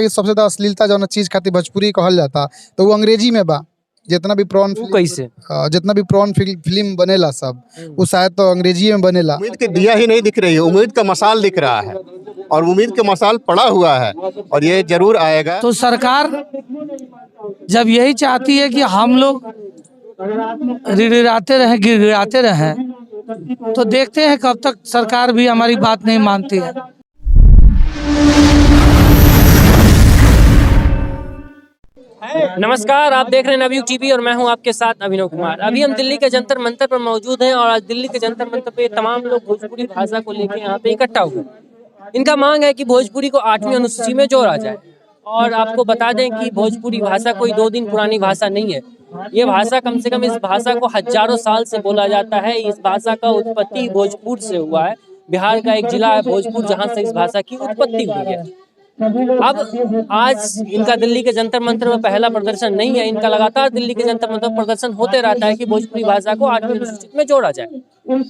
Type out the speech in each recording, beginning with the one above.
कि सबसे ज्यादा अश्लीलता जौन चीज खातिर भोजपुरी कहल जाता तो वो अंग्रेजी में बा। जितना भी प्रॉन कैसे जितना भी प्रॉन फिल्म बनेला सब वो शायद तो अंग्रेजी में बनेला। उम्मीद की दिया ही नहीं दिख रही है, उम्मीद का मसाल दिख रहा है और उम्मीद का मसाल पड़ा हुआ है और ये जरूर आएगा। तो सरकार जब यही चाहती है कि हम लोग गिड़गिड़ाते रहें गिड़गिड़ाते रहें तो देखते हैं कब तक सरकार भी हमारी बात नहीं मानती है। नमस्कार, आप देख रहे हैं नवयुग टीवी और मैं हूं आपके साथ अभिनव कुमार। अभी हम दिल्ली के जंतर मंतर पर मौजूद हैं और आज दिल्ली के जंतर मंतर पे तमाम लोग भोजपुरी भाषा को लेकर यहाँ पे इकट्ठा हुए। इनका मांग है कि भोजपुरी को 8वीं अनुसूची में जोड़ा जाए। और आपको बता दें कि भोजपुरी भाषा कोई 2 दिन पुरानी भाषा नहीं है। ये भाषा कम से कम इस भाषा को हजारों साल से बोला जाता है। इस भाषा का उत्पत्ति भोजपुर से हुआ है। बिहार का एक जिला है भोजपुर, जहाँ से इस भाषा की उत्पत्ति हुई है। अब आज इनका दिल्ली के जंतर मंतर में पहला प्रदर्शन नहीं है। इनका लगातार दिल्ली के जंतर मंतर प्रदर्शन होते रहता है कि भोजपुरी भाषा को 8वीं अनुसूची में जोड़ा जाए।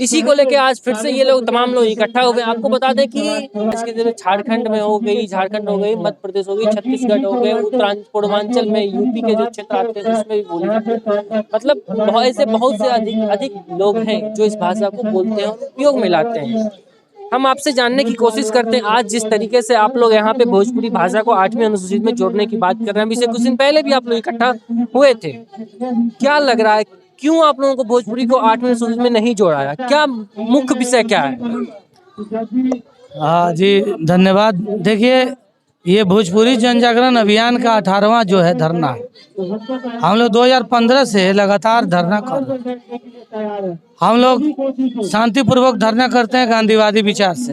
इसी को लेकर आज फिर से ये लोग तमाम लोग इकट्ठा हुए। आपको बता दें कि आज के दिन झारखंड में हो गई, झारखंड हो गई, मध्य प्रदेश हो गई, छत्तीसगढ़ हो गए, उत्तरांचल पूर्वांचल में यूपी के जो क्षेत्र आते हैं उसमें भी बोली जाती है। मतलब ऐसे बहुत से अधिक लोग हैं जो इस भाषा को बोलते हैं और उपयोग में लाते हैं। हम आपसे जानने की कोशिश करते हैं आज जिस तरीके से आप लोग यहाँ पे भोजपुरी भाषा को 8वीं अनुसूची में जोड़ने की बात कर रहे हैं। अभी से कुछ दिन पहले भी आप लोग इकट्ठा हुए थे। क्या लग रहा है, क्यों आप लोगों को भोजपुरी को 8वीं अनुसूची में नहीं जोड़ाया? क्या मुख्य विषय क्या है? हाँ जी, धन्यवाद। देखिए, ये भोजपुरी जन जागरण अभियान का 18वां जो है धरना है। हम लोग 2015 से लगातार धरना कर रहे हैं। हम लोग शांतिपूर्वक धरना करते हैं, गांधीवादी विचार से।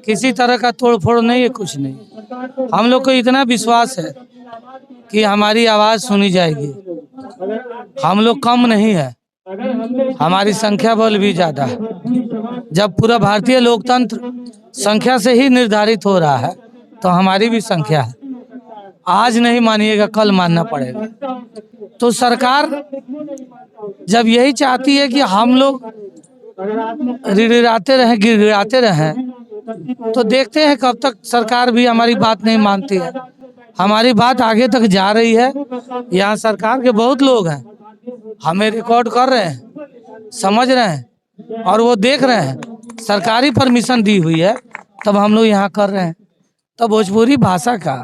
किसी तरह का तोड़ फोड़ नहीं है, कुछ नहीं। हम लोग को इतना विश्वास है कि हमारी आवाज़ सुनी जाएगी। हम लोग कम नहीं है, हमारी संख्या बल भी ज़्यादा है। जब पूरा भारतीय लोकतंत्र संख्या से ही निर्धारित हो रहा है तो हमारी भी संख्या है। आज नहीं मानिएगा, कल मानना पड़ेगा। तो सरकार जब यही चाहती है कि हम लोग गिड़गिड़ाते रहें तो देखते हैं कब तक सरकार भी हमारी बात नहीं मानती है। हमारी बात आगे तक जा रही है। यहाँ सरकार के बहुत लोग हैं, हमें रिकॉर्ड कर रहे हैं, समझ रहे हैं और वो देख रहे हैं। सरकारी परमिशन दी हुई है तब हम लोग यहाँ कर रहे हैं। तो भोजपुरी भाषा का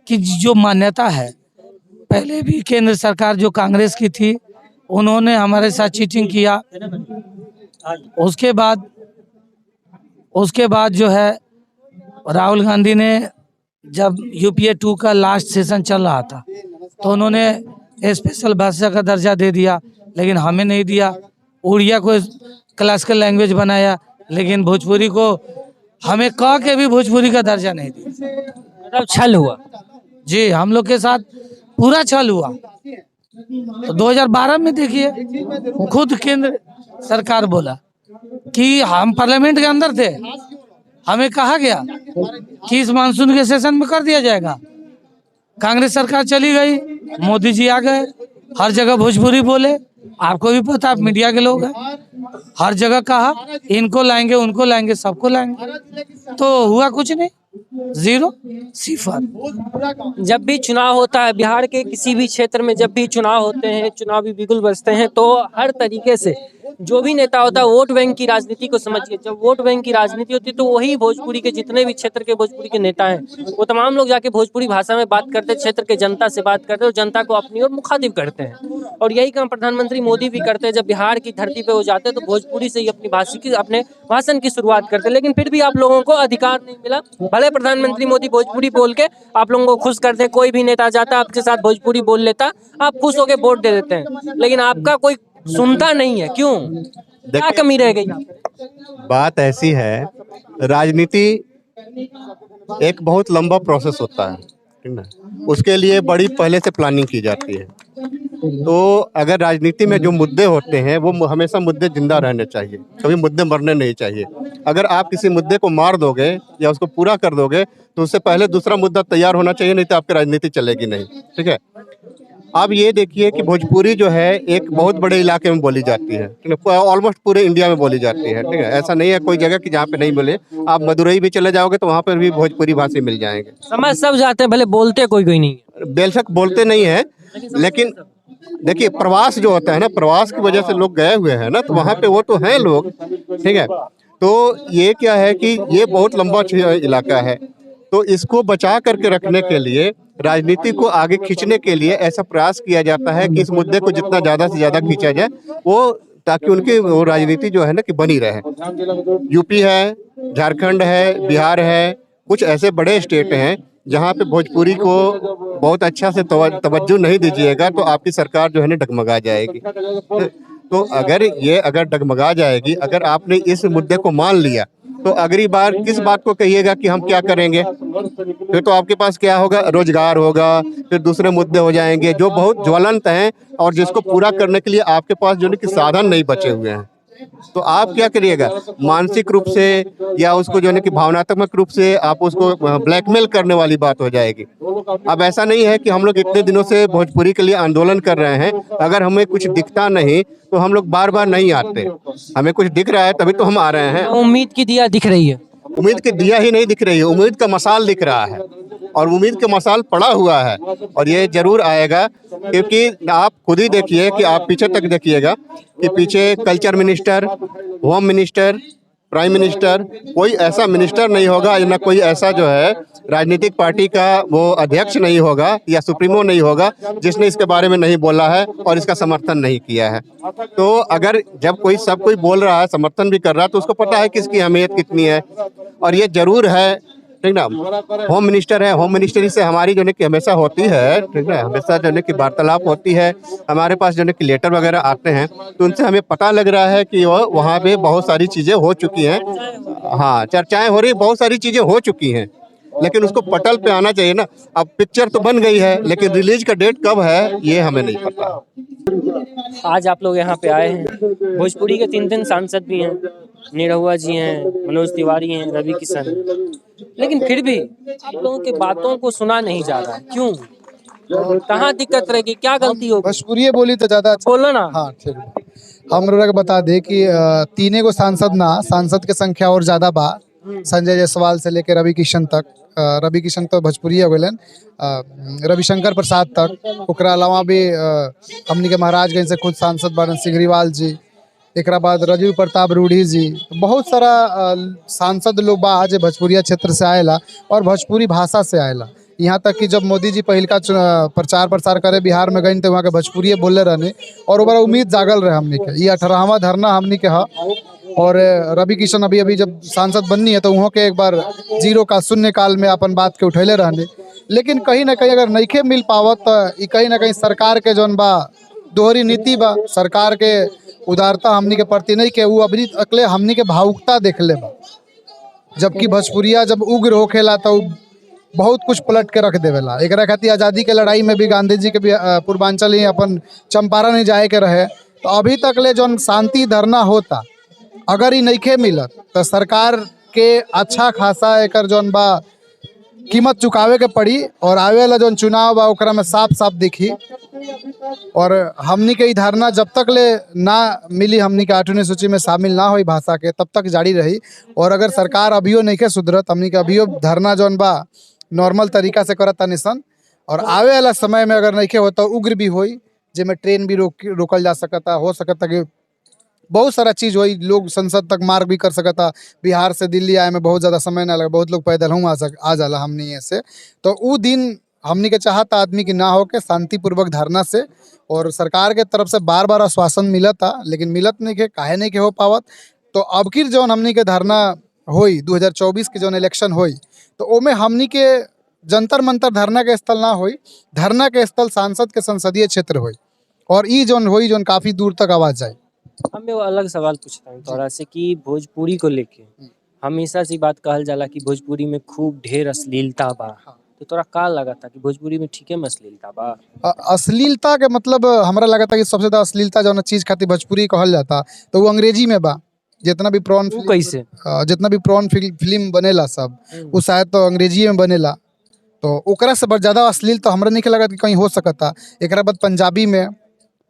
की जो मान्यता है, पहले भी केंद्र सरकार जो कांग्रेस की थी उन्होंने हमारे साथ चीटिंग किया। उसके बाद जो है राहुल गांधी ने, जब UPA 2 का लास्ट सेशन चल रहा था तो उन्होंने स्पेशल भाषा का दर्जा दे दिया, लेकिन हमें नहीं दिया। उड़िया को क्लासिकल लैंग्वेज बनाया, लेकिन भोजपुरी को हमें कह के भी भोजपुरी का दर्जा नहीं दिया। मतलब छल हुआ जी, हम लोग के साथ पूरा छल हुआ। तो 2012 में देखिए, खुद केंद्र सरकार बोला कि हम पार्लियामेंट के अंदर थे, हमें कहा गया कि इस मानसून के सेशन में कर दिया जाएगा। कांग्रेस सरकार चली गई, मोदी जी आ गए, हर जगह भोजपुरी बोले। आपको भी पता, आप मीडिया के लोग हैं, हर जगह कहा इनको लाएंगे उनको लाएंगे सबको लाएंगे, तो हुआ कुछ नहीं, 0 0। जब भी चुनाव होता है बिहार के किसी भी क्षेत्र में, जब भी चुनाव होते हैं, चुनावी बिगुल बजते हैं, तो हर तरीके से जो भी नेता होता है वोट बैंक की राजनीति को समझिए। जब वोट बैंक की राजनीति होती है तो वही भोजपुरी के जितने भी क्षेत्र के भोजपुरी के नेता हैं वो तमाम लोग जाके भोजपुरी भाषा में बात करते हैं, क्षेत्र के जनता से बात करते हैं और जनता को अपनी ओर मुखातिब करते हैं। और यही काम प्रधानमंत्री मोदी भी करते हैं। जब बिहार की धरती पे वो जाते हैं तो भोजपुरी से ही अपने भाषण की शुरुआत करते हैं। लेकिन फिर भी आप लोगों को अधिकार नहीं मिला। भले प्रधानमंत्री मोदी भोजपुरी बोल के आप लोगों को खुश करते हैं, कोई भी नेता जाता आपके साथ भोजपुरी बोल लेता, आप खुश होकर वोट दे देते हैं, लेकिन आपका कोई सुनता नहीं है। क्यों, क्या कमी रह गई? बात ऐसी है, राजनीति एक बहुत लंबा प्रोसेस होता है, ठीक ना। उसके लिए बड़ी पहले से प्लानिंग की जाती है। तो अगर राजनीति में जो मुद्दे होते हैं वो हमेशा मुद्दे जिंदा रहने चाहिए, कभी मुद्दे मरने नहीं चाहिए। अगर आप किसी मुद्दे को मार दोगे या उसको पूरा कर दोगे तो उससे पहले दूसरा मुद्दा तैयार होना चाहिए, नहीं तो आपकी राजनीति चलेगी नहीं, ठीक है। आप ये देखिए कि भोजपुरी जो है एक बहुत बड़े इलाके में बोली जाती है, ऑलमोस्ट पूरे इंडिया में बोली जाती है, ठीक है। ऐसा नहीं है कोई जगह कि जहाँ पे नहीं बोले। आप मदुरई भी चले जाओगे तो वहाँ पर भी भोजपुरी भाषी मिल जाएंगे। समझ सब जाते हैं, भले बोलते कोई कोई नहीं है। बेशक बोलते नहीं है, लेकिन देखिए प्रवास जो होता है ना, प्रवास की वजह से लोग गए हुए हैं ना, तो वहाँ पे वो तो हैं लोग, ठीक है। तो ये क्या है कि ये बहुत लंबा इलाका है, तो इसको बचा करके रखने के लिए, राजनीति को आगे खींचने के लिए ऐसा प्रयास किया जाता है कि इस मुद्दे को जितना ज़्यादा से ज़्यादा खींचा जाए, वो ताकि उनकी वो राजनीति जो है ना कि बनी रहे। यूपी है, झारखंड है, बिहार है, कुछ ऐसे बड़े स्टेट हैं जहाँ पे भोजपुरी को बहुत अच्छा से तवज्जो नहीं दीजिएगा तो आपकी सरकार जो है ना डगमगा जाएगी। तो अगर डगमगा जाएगी, अगर आपने इस मुद्दे को मान लिया तो अगली बार किस बात को कहिएगा कि हम क्या करेंगे? फिर तो आपके पास क्या होगा? रोजगार होगा, फिर दूसरे मुद्दे हो जाएंगे जो बहुत ज्वलंत हैं और जिसको पूरा करने के लिए आपके पास जो है कि साधन नहीं बचे हुए हैं। तो आप क्या करिएगा? मानसिक रूप से या उसको जो है कि भावनात्मक रूप से आप उसको ब्लैकमेल करने वाली बात हो जाएगी। अब ऐसा नहीं है कि हम लोग इतने दिनों से भोजपुरी के लिए आंदोलन कर रहे हैं, अगर हमें कुछ दिखता नहीं तो हम लोग बार बार नहीं आते। हमें कुछ दिख रहा है तभी तो हम आ रहे हैं। उम्मीद की दिया दिख रही है। उम्मीद की दिया ही नहीं दिख रही है, उम्मीद का मसाल दिख रहा है और उम्मीद का मसाल पड़ा हुआ है और ये जरूर आएगा। क्योंकि आप खुद ही देखिए कि आप पीछे तक देखिएगा कि पीछे culture minister, home minister, prime minister, कोई ऐसा मिनिस्टर नहीं होगा, ना कोई ऐसा जो है राजनीतिक पार्टी का वो अध्यक्ष नहीं होगा या सुप्रीमो नहीं होगा जिसने इसके बारे में नहीं बोला है और इसका समर्थन नहीं किया है। तो अगर जब सब कोई बोल रहा है, समर्थन भी कर रहा है, तो उसको पता है कि इसकी अहमियत कितनी है। और ये जरूर है, ठीक ना। होम मिनिस्टर है, होम मिनिस्ट्री से हमारी जो है कि हमेशा होती है, ठीक है, हमेशा जो है कि वार्तालाप होती है। हमारे पास जो है कि लेटर वगैरह आते हैं तो उनसे हमें पता लग रहा है कि वो वहाँ पे बहुत सारी चीज़ें हो चुकी हैं। हाँ, चर्चाएं हो रही, बहुत सारी चीज़ें हो चुकी हैं, लेकिन उसको पटल पे आना चाहिए ना। अब पिक्चर तो बन गई है, लेकिन रिलीज का डेट कब है ये हमें नहीं पता। आज आप लोग यहाँ पे आए हैं, भोजपुरी के 3 सांसद भी हैं, निरहुआ जी हैं, मनोज तिवारी हैं, रवि किशन, लेकिन फिर भी आप लोगों की बातों को सुना नहीं जा रहा। क्यों? कहाँ दिक्कत रहेगी? क्या गलती होगी? भोजपुरी बोली तो ज्यादा अच्छा। बोलो ना। हाँ ठीक है। हम लोग बता दे कि 3 गो सांसद के संख्या और ज्यादा बा। संजय जायसवाल से लेकर रवि किशन तक, रवि किशन तो भोजपुरी हो गए, रविशंकर प्रसाद तक। ओकरा अलावा भी हमनी के महाराजगंज से खुद सांसद बारन सिगरीवाल जी, एक बाद राजीव प्रताप रूढ़ी जी, बहुत सारा सांसद लोग बा आज भोजपुरिया क्षेत्र से आएला और भोजपुरी भाषा से आएला। यहाँ तक कि जब मोदी जी पहल का प्रचार प्रसार करे बिहार में गई तो वहाँ के भोजपुरी बोले रहने और बड़ा उम्मीद जागल रहे हमनी के। ये 18वां धरना हमनी के है और रवि किशन अभी जब सांसद बननी है तो वहाँ के एक बार जीरो का शून्य काल में अपन बात के उठैले रहने। लेकिन कहीं ना कहीं अगर नइखे मिल पावत तो कहीं ना कहीं सरकार के जौन बा दोहरी नीति बा, सरकार के उदारता हमनी के प्रति नहीं के वो अभी अकले हमनी के भावुकता देख ले बा। जबकि भोजपुरिया जब उग्र होखेला तो बहुत कुछ पलट के रख देवेला। एक खातिर आज़ादी के लड़ाई में भी गांधी जी के भी पूर्वांचल ही अपन चंपारण ही जाए के रहे। तो अभी तक ले जौन शांति धरना होता अगर ही नइखे मिलत तो सरकार के अच्छा खासा एक जौन बा कीमत चुकावे के पड़ी और आवे वाला जौन चुनाव बा ओकरा में साफ साफ दिखी। और हमनी के धरना जब तक ले ना मिली, हमनी के 8वीं सूची में शामिल ना हुई भाषा के, तब तक जारी रही। और अगर सरकार अभियो नहीं के सुधरत, हमनी के अभियो धरना जौन बा नॉर्मल तरीका से करता निसन और आवे वाला समय में अगर नहीं के होता उग्र भी होई, जिसमें ट्रेन भी रोकल जा सकता, हो सकता कि बहुत सारा चीज़ हुई, लोग संसद तक मार्ग भी कर सकता। बिहार से दिल्ली आए में बहुत ज़्यादा समय ना लगा, बहुत लोग पैदल हूँ आ जाला हमनी ऐसे। तो वो दिन हमनी के चाहता आदमी की ना हो के शांतिपूर्वक धरना से, और सरकार के तरफ से बार बार आश्वासन मिला था लेकिन मिलत नहीं के, काहे नहीं के हो पावत। तो अब की जौन हमनी के धरना होई 2024 के जौन इलेक्शन होई तो ओमे हमनी के जंतर मंतर धरना के स्थल ना होई, धरना के स्थल सांसद के संसदीय क्षेत्र होई और ई जौन होई जौन काफ़ी दूर तक आवाज़ जाए। हमें वो अलग सवाल पूछता हूँ थोड़ा से कि भोजपुरी को लेके हमेशा सी बात कहल जाला कि भोजपुरी में खूब ढेर अश्लीलता बा। तो तोरा का लगा था कि भोजपुरी में ठीके में अश्लीलता बा? अश्लीलता के मतलब हमरा लगा था कि सबसे ज़्यादा अश्लीलता जौन चीज़ खातिर भोजपुरी कहल जाता तो वो अंग्रेजी में बा। जितना भी प्रॉन कैसे जितना भी प्रॉन फिल्म बनेला सब वो शायद तो अंग्रेजी में बनेला। तो ओकरा से ज़्यादा अश्लील तो हमरा नहीं लगा कि कहीं हो सकता। एक बाद पंजाबी में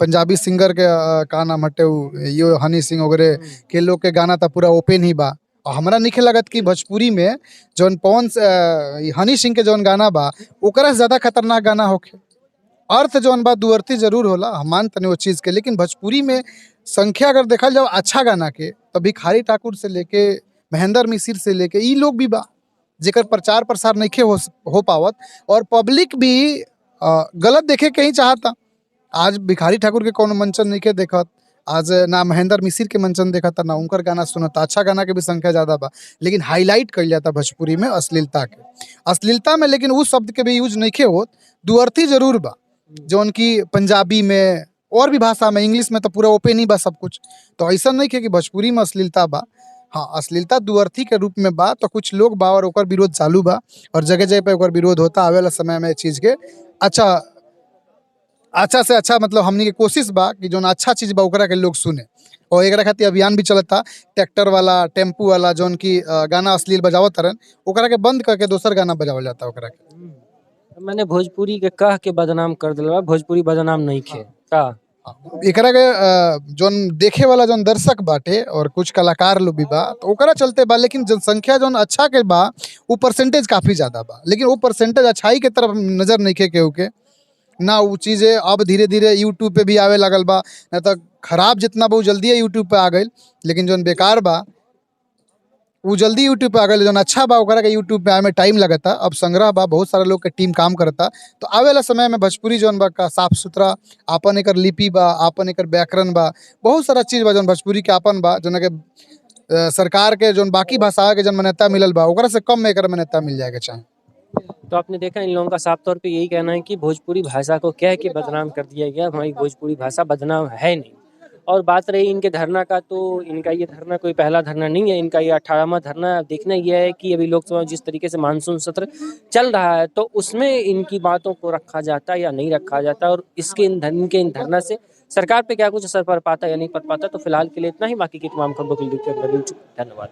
पंजाबी सिंगर के का नाम हटे यो हनी सिंह वगैरह के लोग के गाना तो पूरा ओपन ही बा। और हमरा नहीं लगत कि भोजपुरी में जौन हनी सिंह के जौन गाना बा ओकरा से ज़्यादा खतरनाक गाना होखे। अर्थ जौन बा दुअर्थी जरूर होला, हम मान तनी वो चीज़ के, लेकिन भोजपुरी में संख्या अगर देखल जाओ अच्छा गाना के तो भिखारी ठाकुर से लेके महेंद्र मिसिर से लेके ई लोग भी बा जेकर प्रचार प्रसार नहीं हो पावत और पब्लिक भी गलत देखे के ही चाहता। आज भिखारी ठाकुर के कौन मंचन नहीं के देखत, आज ना महेंद्र मिसिर के मंचन देखा था, ना उनकर गाना सुनता। अच्छा गाना के भी संख्या ज़्यादा बा, लेकिन हाईलाइट कल जाता भोजपुरी में अश्लीलता के। अश्लीलता में लेकिन उस शब्द के भी यूज नहीं होत, दुअर्थी जरूर बा जौन की पंजाबी में और भी भाषा में, इंग्लिश में तो पूरा ओपन ही बा सब कुछ। तो ऐसा नहीं है कि भोजपुरी में अश्लीलता बा। हाँ, अश्लीलता दुअर्थी के रूप में बा, तो कुछ लोग बा और ओकर विरोध चालू बा और जगह जगह पे ओकर विरोध होता। आवे वाला समय में चीज़ के अच्छा से अच्छा मतलब हमनी के कोशिश बा कि जो अच्छा चीज़ बा ओकरा के लोग सुने। और एक खातिर अभियान भी चलता, ट्रैक्टर वाला टेम्पू वाला जौन की गाना अश्लील बजावत तरन ओकरा के बंद करके दोसर गाना बजावल जाता ओकरा के। मैंने भोजपुरी के कह के बदनाम कर दिलवा, भोजपुरी बदनाम नहीं खे का। एकरा के जौन देखे वाला जौन दर्शक बाटे और कुछ कलाकार लोग भी बा तो ओकरा चलते बा, लेकिन जनसंख्या जौन अच्छा के बा वो परसेंटेज काफ़ी ज़्यादा बा, लेकिन वो परसेंटेज अच्छाई के तरफ नज़र नहीं के केहू के ना। वो चीज़ें अब धीरे धीरे यूट्यूब पे भी आवे लगल बा, ना तो खराब जितना बहुत जल्दी यूट्यूब पे आ गई, लेकिन जौन बेकार बा वो जल्दी यूट्यूब पे आ गई। जौन अच्छा बा ओकरा के यूट्यूब पे आए में टाइम लगता। अब संग्रह बा, बहुत सारे लोग के टीम काम करता, तो आवे वाला समय में भोजपुरी जौन बा का साफ सुथरा आपन एकर लिपि बा, आपन एकर व्याकरण बा, बहुत सारा चीज़ बा जौन भोजपुरी के आपन बा, जौन के सरकार के जौन बाकी भाषा के जौन मान्यता मिलल बा ओकरा से कम में एकर मान्यता मिल जाए के चाहे। तो आपने देखा इन लोगों का साफ तौर पे यही कहना है कि भोजपुरी भाषा को कह के बदनाम कर दिया गया, हमारी भोजपुरी भाषा बदनाम है नहीं। और बात रही इनके धरना का, तो इनका ये धरना कोई पहला धरना नहीं है, इनका ये 18वां धरना है। देखना यह है कि अभी लोकसभा में जिस तरीके से मानसून सत्र चल रहा है तो उसमें इनकी बातों को रखा जाता या नहीं रखा जाता, और इनके इन धरना से सरकार पे क्या कुछ असर पड़ पाता या नहीं पड़ पाता। तो फिलहाल के लिए इतना ही, बाकी की तमाम खबरों के लिए धन्यवाद।